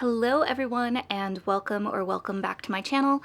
Hello everyone and welcome back to my channel.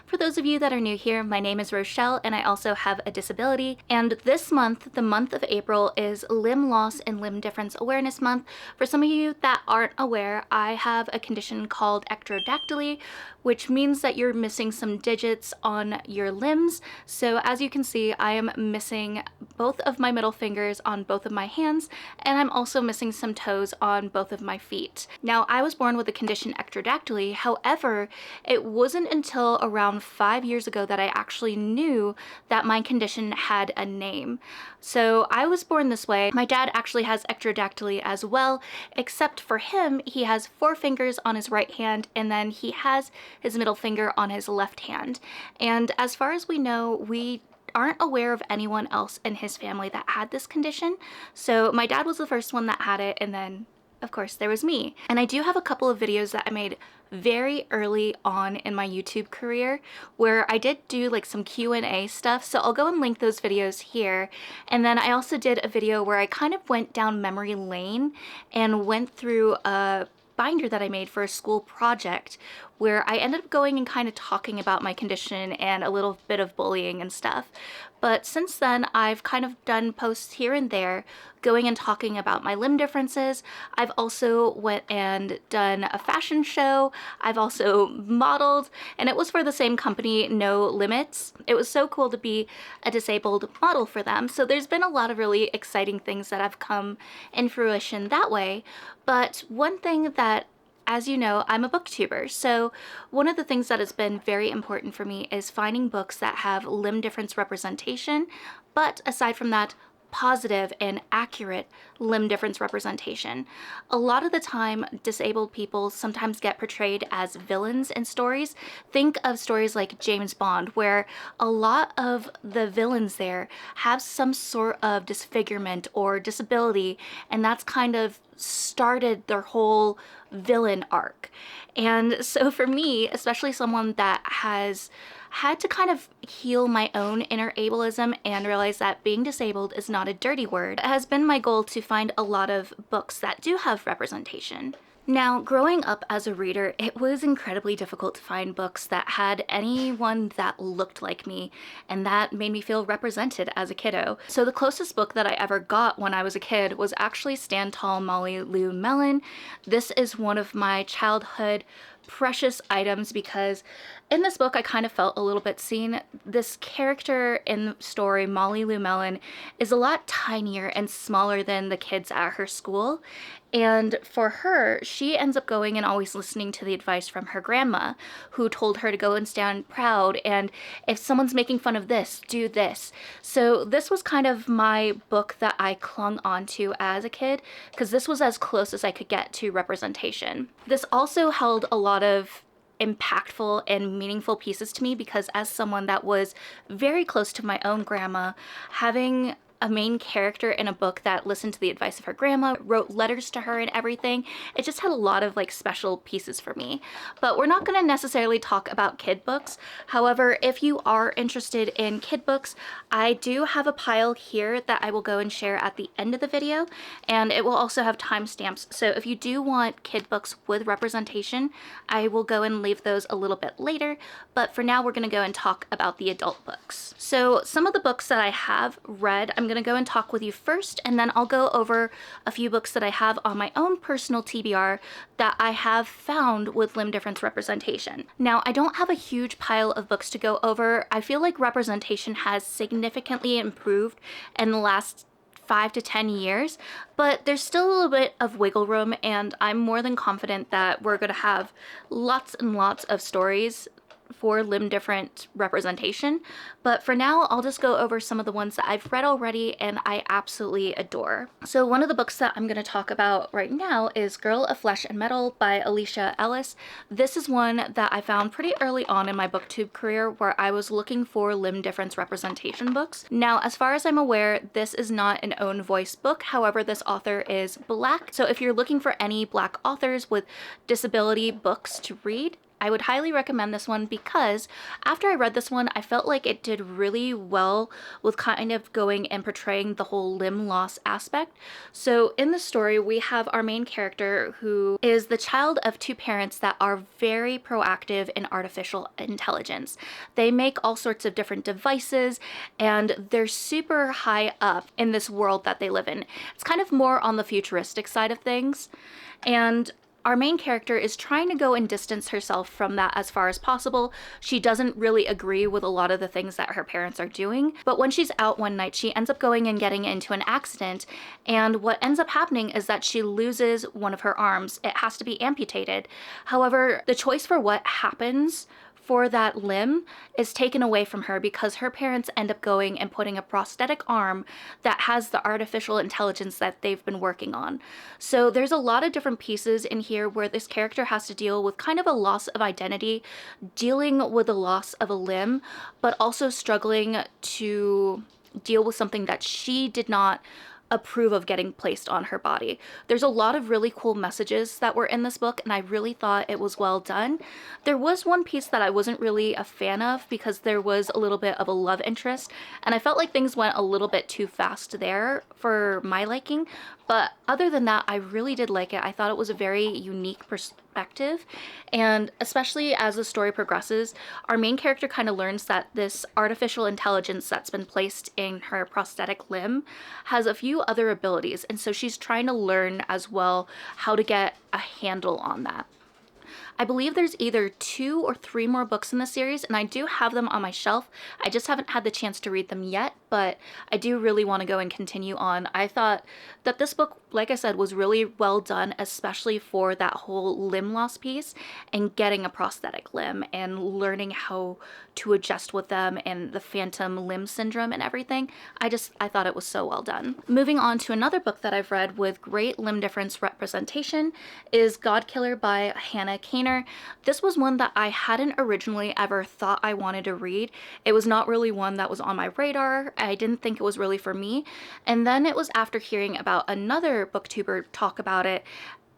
For those of you that are new here, my name is Rochelle and I also have a disability, and this month, the month of April, is Limb Loss and Limb Difference Awareness Month. For some of you that aren't aware, I have a condition called ectrodactyly, which means that you're missing some digits on your limbs. So as you can see, I am missing both of my middle fingers on both of my hands, and I'm also missing some toes on both of my feet. Now, I was born with the condition ectrodactyly, however, it wasn't until around 5 years ago that I actually knew that my condition had a name. So I was born this way. My dad actually has ectrodactyly as well, except for him, he has 4 fingers on his right hand and then he has his middle finger on his left hand. And as far as we know, we aren't aware of anyone else in his family that had this condition. So my dad was the first one that had it, and then of course there was me. And I do have a couple of videos that I made very early on in my YouTube career where I did do like some Q&A stuff, so I'll go and link those videos here. And then I also did a video where I kind of went down memory lane and went through a binder that I made for a school project where I ended up going and kind of talking about my condition and a little bit of bullying and stuff. But since then, I've kind of done posts here and there going and talking about my limb differences. I've also went and done a fashion show. I've also modeled, and it was for the same company, No Limits. It was so cool to be a disabled model for them. So there's been a lot of really exciting things that have come in fruition that way. But one thing that, as you know, I'm a booktuber, so one of the things that has been very important for me is finding books that have limb difference representation, but aside from that, positive and accurate limb difference representation. A lot of the time, disabled people sometimes get portrayed as villains in stories. Think of stories like James Bond, where a lot of the villains there have some sort of disfigurement or disability, and that's kind of started their whole villain arc. And so for me, especially someone that has had to kind of heal my own inner ableism and realize that being disabled is not a dirty word, it has been my goal to find a lot of books that do have representation. Now, growing up as a reader, it was incredibly difficult to find books that had anyone that looked like me and that made me feel represented as a kiddo. So the closest book that I ever got when I was a kid was actually Stand Tall, Molly Lou Mellon. This is one of my childhood precious items because in this book I kind of felt a little bit seen. This character in the story, Molly Lou Mellon, is a lot tinier and smaller than the kids at her school, and for her, she ends up going and always listening to the advice from her grandma, who told her to go and stand proud, and if someone's making fun of this, do this. So this was kind of my book that I clung onto as a kid, because this was as close as I could get to representation. This also held a lot of impactful and meaningful pieces to me because as someone that was very close to my own grandma, having a main character in a book that listened to the advice of her grandma, wrote letters to her and everything, it just had a lot of like special pieces for me. But we're not going to necessarily talk about kid books. However, if you are interested in kid books, I do have a pile here that I will go and share at the end of the video, and it will also have timestamps. So if you do want kid books with representation, I will go and leave those a little bit later, but for now we're going to go and talk about the adult books. So some of the books that I have read, I'm going to go and talk with you first, and then I'll go over a few books that I have on my own personal TBR that I have found with limb difference representation. Now, I don't have a huge pile of books to go over. I feel like representation has significantly improved in the last 5 to 10 years, but there's still a little bit of wiggle room, and I'm more than confident that we're going to have lots and lots of stories for limb different representation. But for now, I'll just go over some of the ones that I've read already and I absolutely adore. So one of the books that I'm going to talk about right now is Girl of Flesh and Metal by Alicia Ellis. This is one that I found pretty early on in my booktube career where I was looking for limb difference representation books. Now, as far as I'm aware, this is not an own voice book. However, this author is Black. So if you're looking for any Black authors with disability books to read, I would highly recommend this one because after I read this one, I felt like it did really well with kind of going and portraying the whole limb loss aspect. So in the story, we have our main character who is the child of two parents that are very proactive in artificial intelligence. They make all sorts of different devices and they're super high up in this world that they live in. It's kind of more on the futuristic side of things. And our main character is trying to go and distance herself from that as far as possible. She doesn't really agree with a lot of the things that her parents are doing, but when she's out one night, she ends up going and getting into an accident, and what ends up happening is that she loses one of her arms. It has to be amputated. However, the choice for what happens for that limb is taken away from her because her parents end up going and putting a prosthetic arm that has the artificial intelligence that they've been working on. So there's a lot of different pieces in here where this character has to deal with kind of a loss of identity, dealing with the loss of a limb, but also struggling to deal with something that she did not approve of getting placed on her body. There's a lot of really cool messages that were in this book, and I really thought it was well done. There was one piece that I wasn't really a fan of because there was a little bit of a love interest, and I felt like things went a little bit too fast there for my liking. But other than that, I really did like it. I thought it was a very unique perspective, and especially as the story progresses, our main character kind of learns that this artificial intelligence that's been placed in her prosthetic limb has a few other abilities, and so she's trying to learn as well how to get a handle on that. I believe there's either 2 or 3 more books in the series, and I do have them on my shelf. I just haven't had the chance to read them yet, but I do really want to go and continue on. I thought that this book, like I said, was really well done, especially for that whole limb loss piece and getting a prosthetic limb and learning how to adjust with them and the phantom limb syndrome and everything. I thought it was so well done. Moving on to another book that I've read with great limb difference representation is God Killer by Hannah Kaner. This was one that I hadn't originally ever thought I wanted to read. It was not really one that was on my radar. I didn't think it was really for me. And then it was after hearing about another booktuber talk about it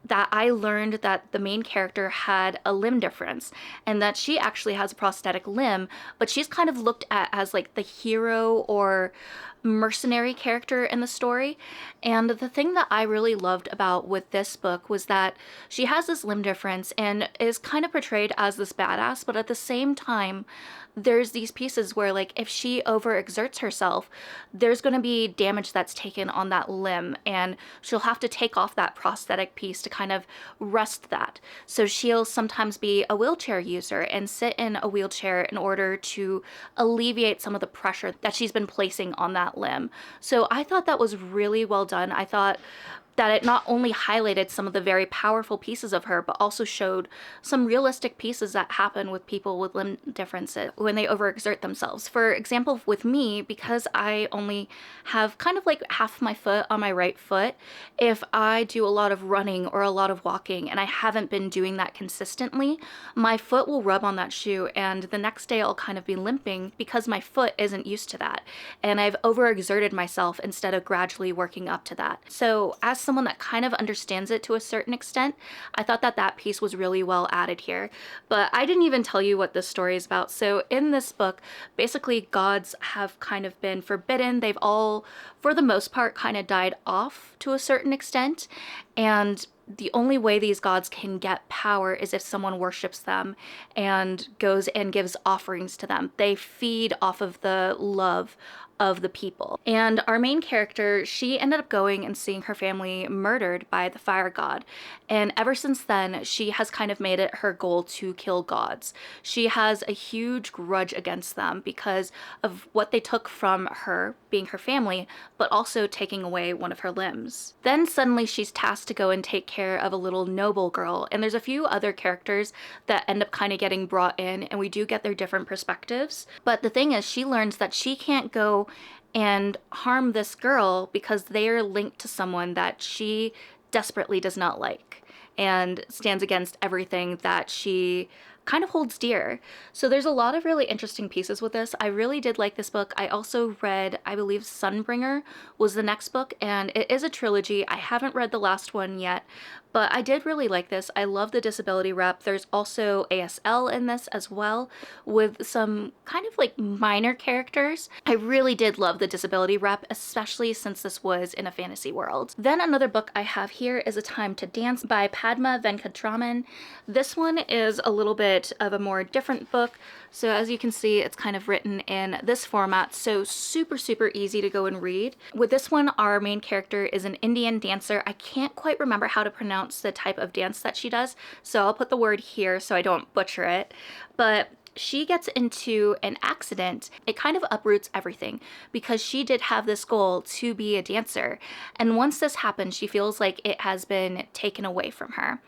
that I learned that the main character had a limb difference and that she actually has a prosthetic limb, but she's kind of looked at as like the hero or mercenary character in the story. And the thing that I really loved about with this book was that she has this limb difference and is kind of portrayed as this badass, but at the same time there's these pieces where, like, if she overexerts herself, there's going to be damage that's taken on that limb, and she'll have to take off that prosthetic piece to kind of rest that. So she'll sometimes be a wheelchair user and sit in a wheelchair in order to alleviate some of the pressure that she's been placing on that limb. So I thought that was really well done. I thought that it not only highlighted some of the very powerful pieces of her, but also showed some realistic pieces that happen with people with limb differences when they overexert themselves. For example, with me, because I only have kind of like half my foot on my right foot, if I do a lot of running or a lot of walking and I haven't been doing that consistently, my foot will rub on that shoe and the next day I'll kind of be limping because my foot isn't used to that. And I've overexerted myself instead of gradually working up to that. So as someone that kind of understands it to a certain extent, I thought that that piece was really well added here. But I didn't even tell you what this story is about. So in this book, basically gods have kind of been forbidden. They've all, for the most part, kind of died off to a certain extent. And the only way these gods can get power is if someone worships them and goes and gives offerings to them. They feed off of the love of the people. And our main character, she ended up going and seeing her family murdered by the fire god. And ever since then, she has kind of made it her goal to kill gods. She has a huge grudge against them because of what they took from her, being her family, but also taking away one of her limbs. Then suddenly she's tasked to go and take care of a little noble girl. And there's a few other characters that end up kind of getting brought in, and we do get their different perspectives. But the thing is, she learns that she can't go and harm this girl because they are linked to someone that she desperately does not like and stands against everything that she kind of holds dear. So there's a lot of really interesting pieces with this. I really did like this book. I also read, I believe Sunbringer was the next book, and it is a trilogy. I haven't read the last one yet, But I did really like this. I love the disability rep. There's also ASL in this as well, with some kind of like minor characters. I really did love the disability rep, especially since this was in a fantasy world. Then another book I have here is A Time to Dance by Padma Venkatraman. This one is a little bit of a more different book. So as you can see, it's kind of written in this format, so super easy to go and read. With this one, our main character is an Indian dancer. I can't quite remember how to pronounce the type of dance that she does, so I'll put the word here so I don't butcher it. But she gets into an accident. It kind of uproots everything because she did have this goal to be a dancer. And once this happens, she feels like it has been taken away from her.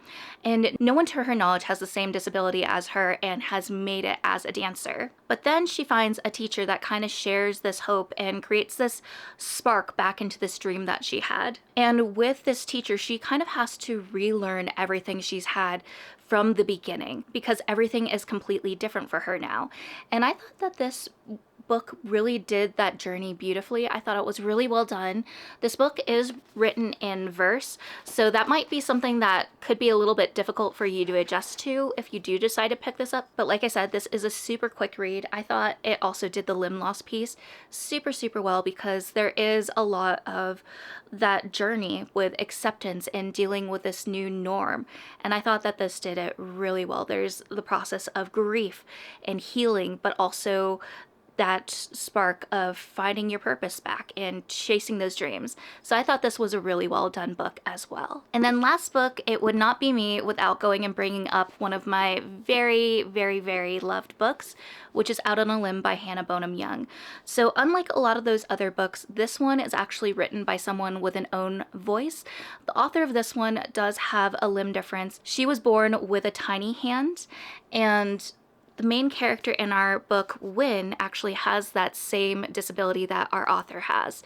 And no one to her knowledge has the same disability as her and has made it as a dancer. But then she finds a teacher that kind of shares this hope and creates this spark back into this dream that she had. And with this teacher, she kind of has to relearn everything she's had from the beginning because everything is completely different for her now. And I thought that this book really did that journey beautifully. I thought it was really well done. This book is written in verse, so that might be something that could be a little bit difficult for you to adjust to if you do decide to pick this up. But like I said, this is a super quick read. I thought it also did the limb loss piece super well because there is a lot of that journey with acceptance and dealing with this new norm. And I thought that this did it really well. There's the process of grief and healing, but also that spark of finding your purpose back and chasing those dreams. So I thought this was a really well done book as well. And then last book, it would not be me without going and bringing up one of my very loved books, which is Out on a Limb by Hannah Bonham Young. So unlike a lot of those other books, this one is actually written by someone with an own voice. The author of this one does have a limb difference. She was born with a tiny hand, and the main character in our book, Win, actually has that same disability that our author has.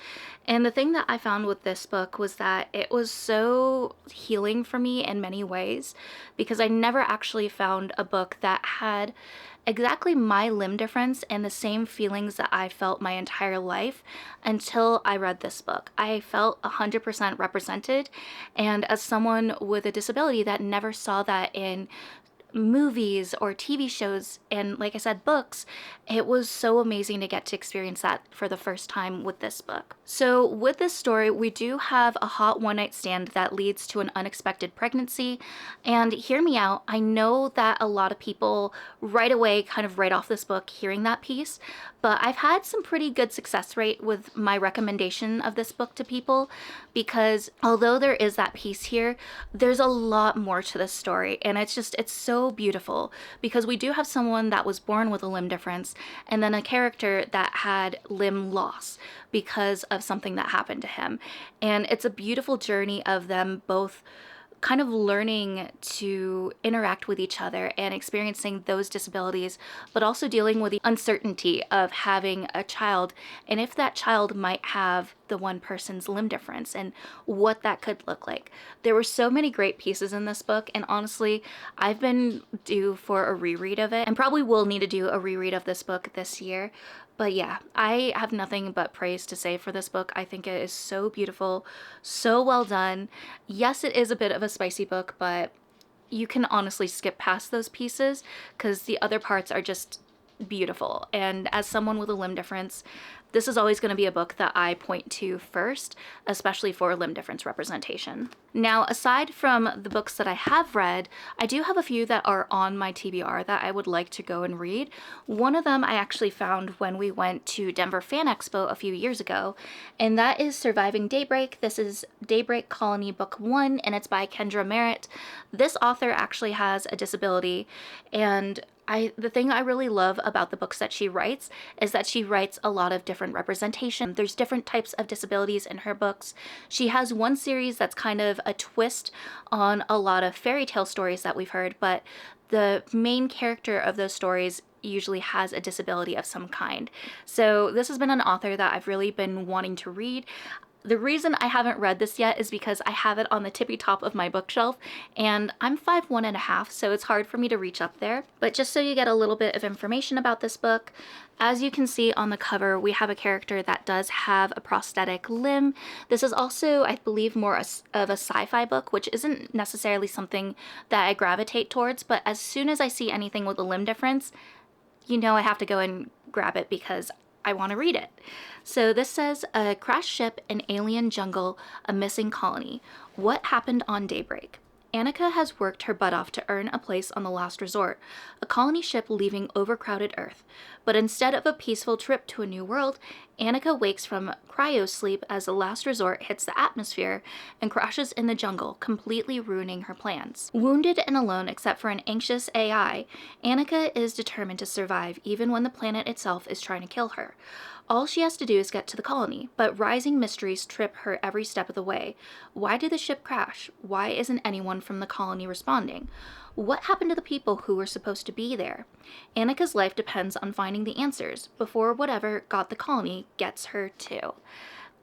And the thing that I found with this book was that it was so healing for me in many ways because I never actually found a book that had exactly my limb difference and the same feelings that I felt my entire life until I read this book. I felt 100% represented, and as someone with a disability that never saw that in movies or TV shows and, like I said, books, it was so amazing to get to experience that for the first time with this book. So with this story, we do have a hot one-night stand that leads to an unexpected pregnancy. And hear me out, I know that a lot of people right away kind of write off this book hearing that piece, but I've had some pretty good success rate with my recommendation of this book to people because although there is that piece here, there's a lot more to this story, and it's so beautiful because we do have someone that was born with a limb difference and then a character that had limb loss because of something that happened to him. And it's a beautiful journey of them both kind of learning to interact with each other and experiencing those disabilities, but also dealing with the uncertainty of having a child and if that child might have the one person's limb difference and what that could look like. There were so many great pieces in this book, and honestly, I've been due for a reread of it and probably will need to do a reread of this book this year. But yeah, I have nothing but praise to say for this book. I think it is so beautiful, so well done. Yes, it is a bit of a spicy book, but you can honestly skip past those pieces because the other parts are just beautiful. And as someone with a limb difference, this is always going to be a book that I point to first, especially for limb difference representation. Now, aside from the books that I have read, I do have a few that are on my TBR that I would like to go and read. One of them I actually found when we went to Denver Fan Expo a few years ago, and that is Surviving Daybreak. This is Daybreak Colony Book 1, and it's by Kendra Merritt. This author actually has a disability, and the thing I really love about the books that she writes is that she writes a lot of different representation. There's different types of disabilities in her books. She has one series that's kind of a twist on a lot of fairy tale stories that we've heard, but the main character of those stories usually has a disability of some kind. So this has been an author that I've really been wanting to read. The reason I haven't read this yet is because I have it on the tippy top of my bookshelf, and I'm 5'1½", so it's hard for me to reach up there. But just so you get a little bit of information about this book, as you can see on the cover, we have a character that does have a prosthetic limb. This is also, I believe, more of a sci-fi book, which isn't necessarily something that I gravitate towards, but as soon as I see anything with a limb difference, you know I have to go and grab it because I want to read it. So this says, a crashed ship, an alien jungle, a missing colony. What happened on daybreak? Annika has worked her butt off to earn a place on the last resort, a colony ship leaving overcrowded Earth. But instead of a peaceful trip to a new world, Annika wakes from cryosleep as the last resort hits the atmosphere and crashes in the jungle, completely ruining her plans. Wounded and alone except for an anxious AI, Annika is determined to survive even when the planet itself is trying to kill her. All she has to do is get to the colony, but rising mysteries trip her every step of the way. Why did the ship crash? Why isn't anyone from the colony responding? What happened to the people who were supposed to be there? Annika's life depends on finding the answers before whatever got the colony gets her too.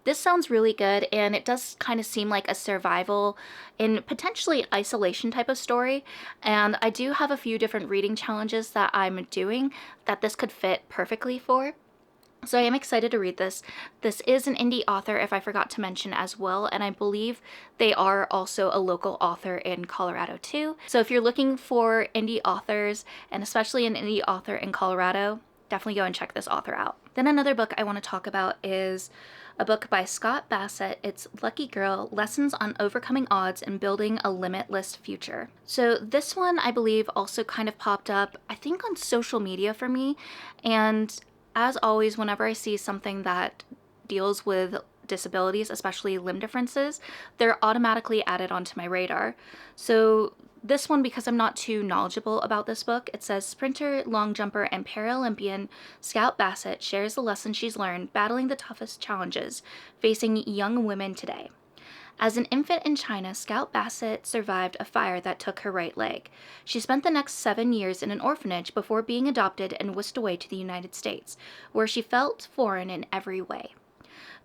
This sounds really good, and it does kind of seem like a survival and potentially isolation type of story, and I do have a few different reading challenges that I'm doing that this could fit perfectly for. So I am excited to read this. This is an indie author, if I forgot to mention as well, and I believe they are also a local author in Colorado too. So if you're looking for indie authors, and especially an indie author in Colorado, definitely go and check this author out. Then another book I want to talk about is a book by Scott Bassett. It's Lucky Girl, Lessons on Overcoming Odds and Building a Limitless Future. So this one, I believe, also kind of popped up, I think, on social media for me, and as always, whenever I see something that deals with disabilities, especially limb differences, they're automatically added onto my radar. So this one, because I'm not too knowledgeable about this book, it says, sprinter, long jumper, and Paralympian Scout Bassett shares the lessons she's learned battling the toughest challenges facing young women today. As an infant in China, Scout Bassett survived a fire that took her right leg. She spent the next 7 years in an orphanage before being adopted and whisked away to the United States, where she felt foreign in every way.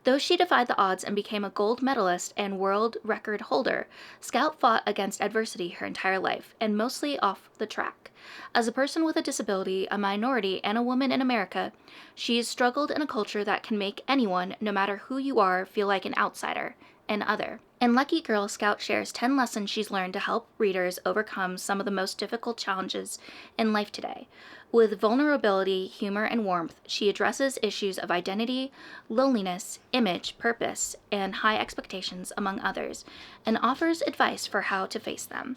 Though she defied the odds and became a gold medalist and world record holder, Scout fought against adversity her entire life, and mostly off the track. As a person with a disability, a minority, and a woman in America, she has struggled in a culture that can make anyone, no matter who you are, feel like an outsider, an other. In Lucky Girl, Scout shares 10 lessons she's learned to help readers overcome some of the most difficult challenges in life today. With vulnerability, humor, and warmth, she addresses issues of identity, loneliness, image, purpose, and high expectations, among others, and offers advice for how to face them.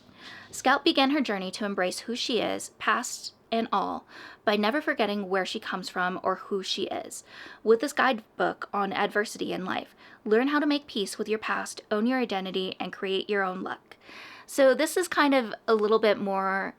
Scout began her journey to embrace who she is, past and all, by never forgetting where she comes from or who she is. With this guidebook on adversity in life, learn how to make peace with your past, own your identity, and create your own luck. So this is kind of a little bit more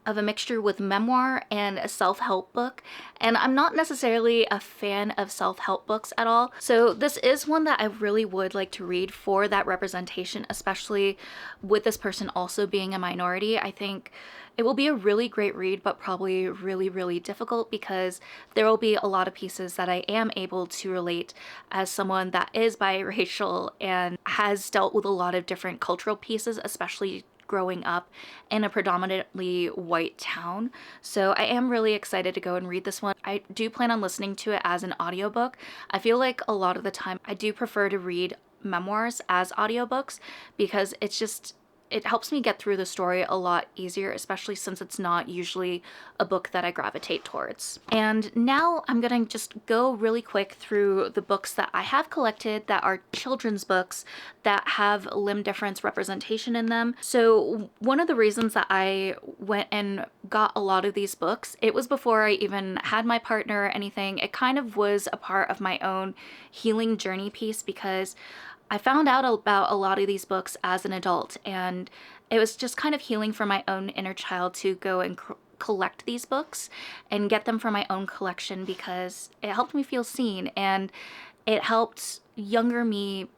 of a mixture with memoir and a self-help book, and I'm not necessarily a fan of self-help books at all, so this is one that I really would like to read for that representation, especially with this person also being a minority. I think it will be a really great read, but probably really, really difficult because there will be a lot of pieces that I am able to relate as someone that is biracial and has dealt with a lot of different cultural pieces, especially growing up in a predominantly white town. So I am really excited to go and read this one. I do plan on listening to it as an audiobook. I feel like a lot of the time I do prefer to read memoirs as audiobooks because it helps me get through the story a lot easier, especially since it's not usually a book that I gravitate towards. And now I'm gonna just go really quick through the books that I have collected that are children's books that have limb difference representation in them. So one of the reasons that I went and got a lot of these books, it was before I even had my partner or anything. It kind of was a part of my own healing journey piece because I found out about a lot of these books as an adult, and it was just kind of healing for my own inner child to go and collect these books and get them for my own collection because it helped me feel seen, and it helped younger me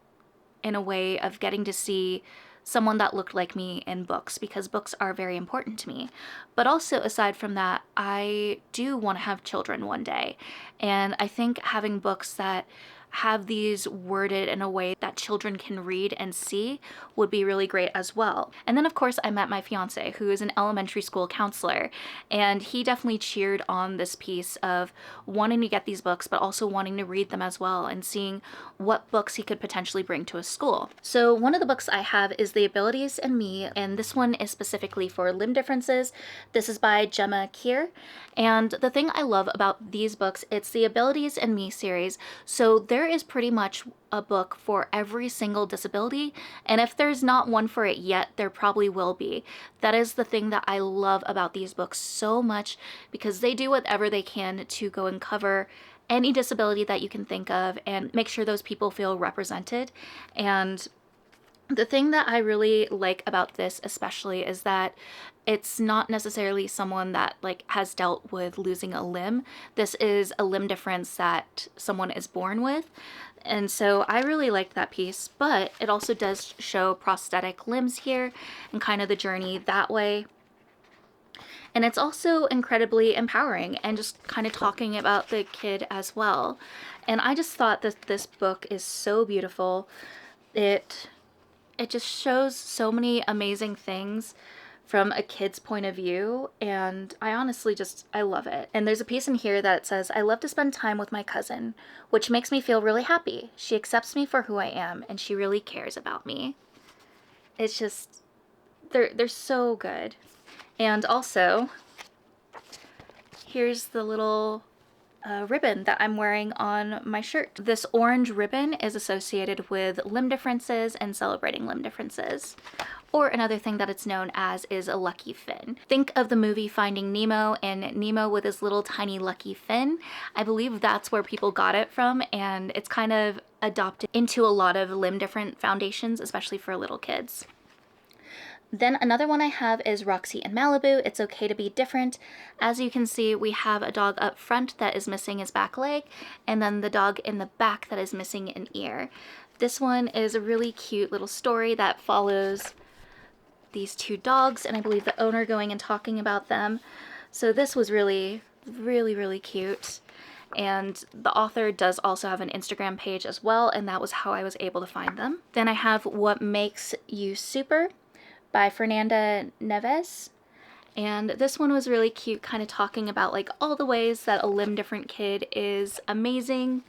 in a way of getting to see someone that looked like me in books, because books are very important to me. But also, aside from that, I do want to have children one day, and I think having books that have these worded in a way that children can read and see would be really great as well. And then of course I met my fiance, who is an elementary school counselor, and he definitely cheered on this piece of wanting to get these books but also wanting to read them as well and seeing what books he could potentially bring to a school. So one of the books I have is The Abilities in Me, and this one is specifically for limb differences. This is by Gemma Keir, and the thing I love about these books, it's the Abilities in Me series, so there is pretty much a book for every single disability, and if there's not one for it yet, there probably will be. That is the thing that I love about these books so much, because they do whatever they can to go and cover any disability that you can think of and make sure those people feel represented. And the thing that I really like about this especially is that it's not necessarily someone that like has dealt with losing a limb. This is a limb difference that someone is born with. And so I really liked that piece, but it also does show prosthetic limbs here and kind of the journey that way. And it's also incredibly empowering and just kind of talking about the kid as well. And I just thought that this book is so beautiful. It just shows so many amazing things from a kid's point of view, and I honestly I love it. And there's a piece in here that says, I love to spend time with my cousin, which makes me feel really happy. She accepts me for who I am, and she really cares about me. It's just, they're so good. And also, here's the little ribbon that I'm wearing on my shirt. This orange ribbon is associated with limb differences and celebrating limb differences. Or another thing that it's known as is a lucky fin. Think of the movie Finding Nemo and Nemo with his little tiny lucky fin. I believe that's where people got it from, and it's kind of adopted into a lot of limb different foundations, especially for little kids. Then another one I have is Roxy and Malibu, It's Okay to Be Different. As you can see, we have a dog up front that is missing his back leg, and then the dog in the back that is missing an ear. This one is a really cute little story that follows these two dogs, and I believe the owner going and talking about them. So this was really, really, really cute. And the author does also have an Instagram page as well, and that was how I was able to find them. Then I have What Makes You Super by Fernanda Neves. And this one was really cute, kind of talking about like all the ways that a limb different kid is amazing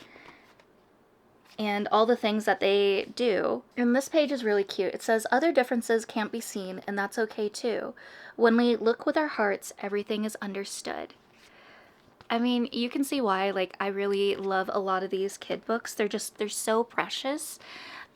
and all the things that they do. And this page is really cute. It says, other differences can't be seen, and that's okay too. When we look with our hearts, everything is understood. I mean, you can see why, like, I really love a lot of these kid books. They're so precious.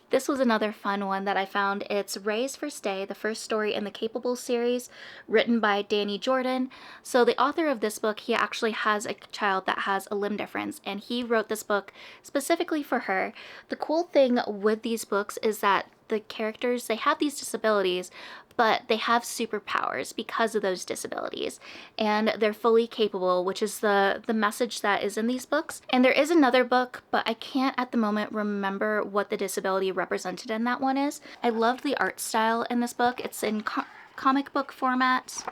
This was another fun one that I found. It's Raise for Stay, the first story in the Capable series, written by Danny Jordan. So the author of this book, he actually has a child that has a limb difference, and he wrote this book specifically for her. The cool thing with these books is that the characters, they have these disabilities, but they have superpowers because of those disabilities, and they're fully capable, which is the message that is in these books. And there is another book, but I can't at the moment remember what the disability represented in that one is. I loved the art style in this book. It's in comic book format,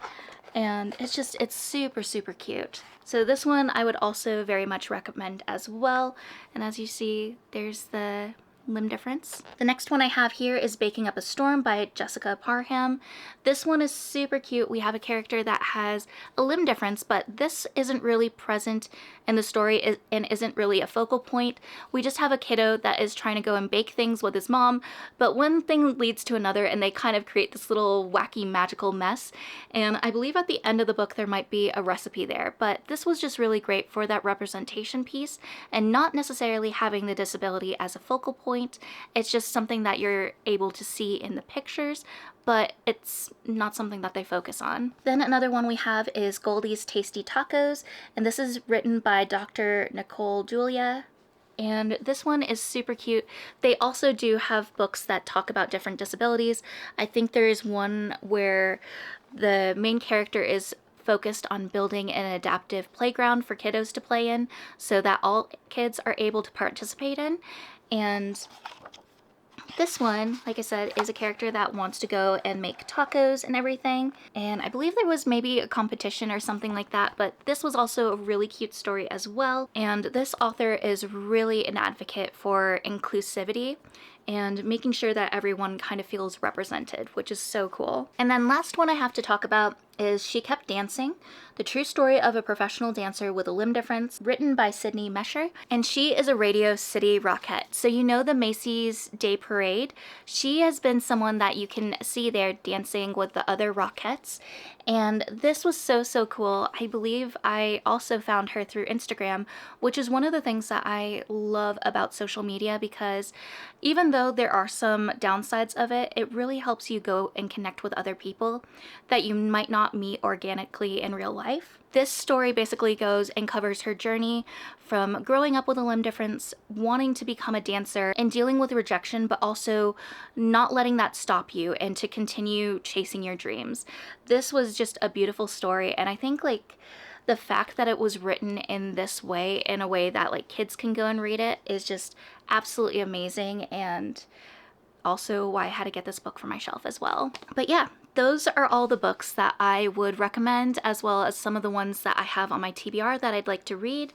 and it's super, super cute. So this one I would also very much recommend as well. And as you see, there's the limb difference. The next one I have here is Baking Up a Storm by Jessica Parham. This one is super cute. We have a character that has a limb difference, but this isn't really present in the story and isn't really a focal point. We just have a kiddo that is trying to go and bake things with his mom, but one thing leads to another and they kind of create this little wacky magical mess. And I believe at the end of the book there might be a recipe there, but this was just really great for that representation piece and not necessarily having the disability as a focal point. It's just something that you're able to see in the pictures, but it's not something that they focus on. Then another one we have is Goldie's Tasty Tacos, and this is written by Dr. Nicole Julia. And this one is super cute. They also do have books that talk about different disabilities. I think there is one where the main character is focused on building an adaptive playground for kiddos to play in so that all kids are able to participate in. And This one, like I said, is a character that wants to go and make tacos and everything. And I believe there was maybe a competition or something like that, but this was also a really cute story as well. And this author is really an advocate for inclusivity and making sure that everyone kind of feels represented, which is so cool. And then last one I have to talk about is She Kept Dancing, the true story of a professional dancer with a limb difference, written by Sydney Mesher. And she is a Radio City Rockette. So you know the Macy's Day Parade? She has been someone that you can see there dancing with the other Rockettes. And this was so, so cool. I believe I also found her through Instagram, which is one of the things that I love about social media, because even though there are some downsides of it, it really helps you go and connect with other people that you might not meet organically in real life. This story basically goes and covers her journey from growing up with a limb difference, wanting to become a dancer, and dealing with rejection, but also not letting that stop you and to continue chasing your dreams. This was just a beautiful story, and I think like the fact that it was written in this way, in a way that like kids can go and read it, is just absolutely amazing, and also why I had to get this book for my shelf as well. But yeah, those are all the books that I would recommend, as well as some of the ones that I have on my TBR that I'd like to read.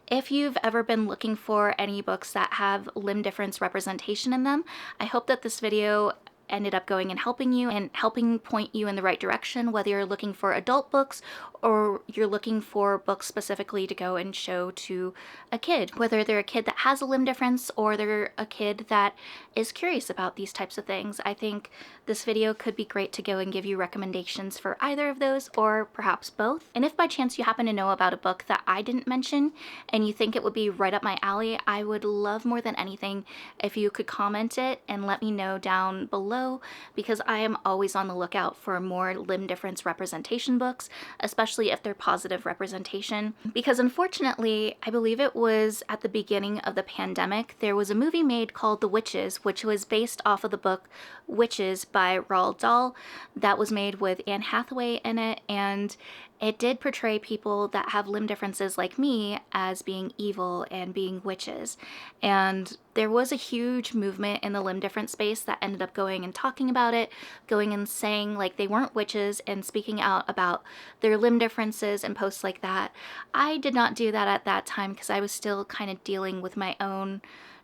If you've ever been looking for any books that have limb difference representation in them, I hope that this video ended up going and helping you and helping point you in the right direction, whether you're looking for adult books or you're looking for books specifically to go and show to a kid, whether they're a kid that has a limb difference or they're a kid that is curious about these types of things. I think this video could be great to go and give you recommendations for either of those, or perhaps both. And if by chance you happen to know about a book that I didn't mention and you think it would be right up my alley, I would love more than anything if you could comment it and let me know down below, because I am always on the lookout for more limb difference representation books, especially if they're positive representation. Because unfortunately, I believe it was at the beginning of the pandemic, there was a movie made called The Witches, which was based off of the book Witches by Roald Dahl, that was made with Anne Hathaway in it, and it did portray people that have limb differences like me as being evil and being witches. And there was a huge movement in the limb difference space that ended up going and talking about it, going and saying like they weren't witches and speaking out about their limb differences and posts like that. I did not do that at that time because I was still kind of dealing with my own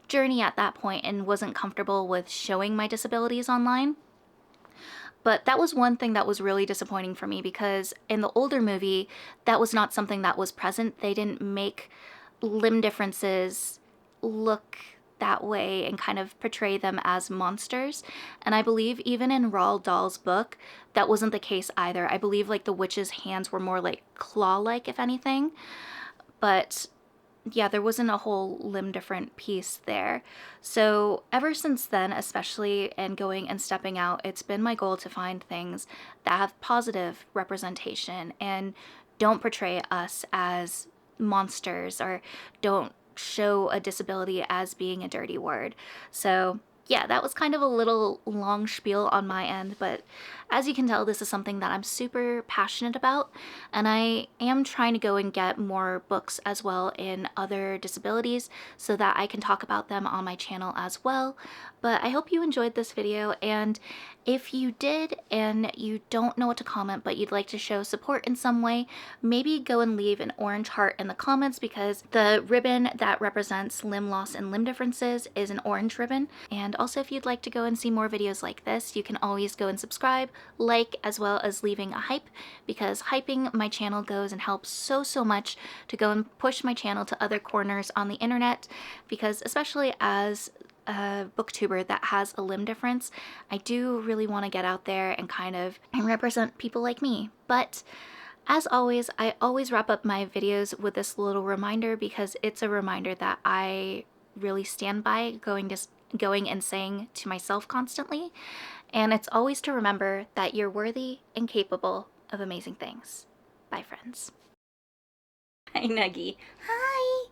journey at that point and wasn't comfortable with showing my disabilities online. But that was one thing that was really disappointing for me, because in the older movie, that was not something that was present. They didn't make limb differences look that way and kind of portray them as monsters. And I believe even in Roald Dahl's book, that wasn't the case either. I believe like the witch's hands were more like claw-like, if anything. But yeah, there wasn't a whole limb different piece there. So ever since then, especially in going and stepping out, it's been my goal to find things that have positive representation and don't portray us as monsters or don't show a disability as being a dirty word. So yeah, that was kind of a little long spiel on my end, but as you can tell, this is something that I'm super passionate about, and I am trying to go and get more books as well in other disabilities so that I can talk about them on my channel as well. But I hope you enjoyed this video, and if you did and you don't know what to comment but you'd like to show support in some way, maybe go and leave an orange heart in the comments, because the ribbon that represents limb loss and limb differences is an orange ribbon. And also, if you'd like to go and see more videos like this, you can always go and subscribe, like, as well as leaving a hype, because hyping my channel goes and helps so much to go and push my channel to other corners on the internet, because especially as a booktuber that has a limb difference, I do really want to get out there and kind of represent people like me. But as always, I always wrap up my videos with this little reminder, because it's a reminder that I really stand by going and saying to myself constantly, and it's always to remember that you're worthy and capable of amazing things. Bye, friends. Hi, Nuggy. Hi.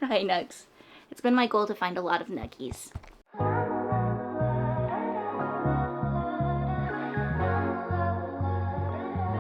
Hi, Nugs. It's been my goal to find a lot of Nuggies.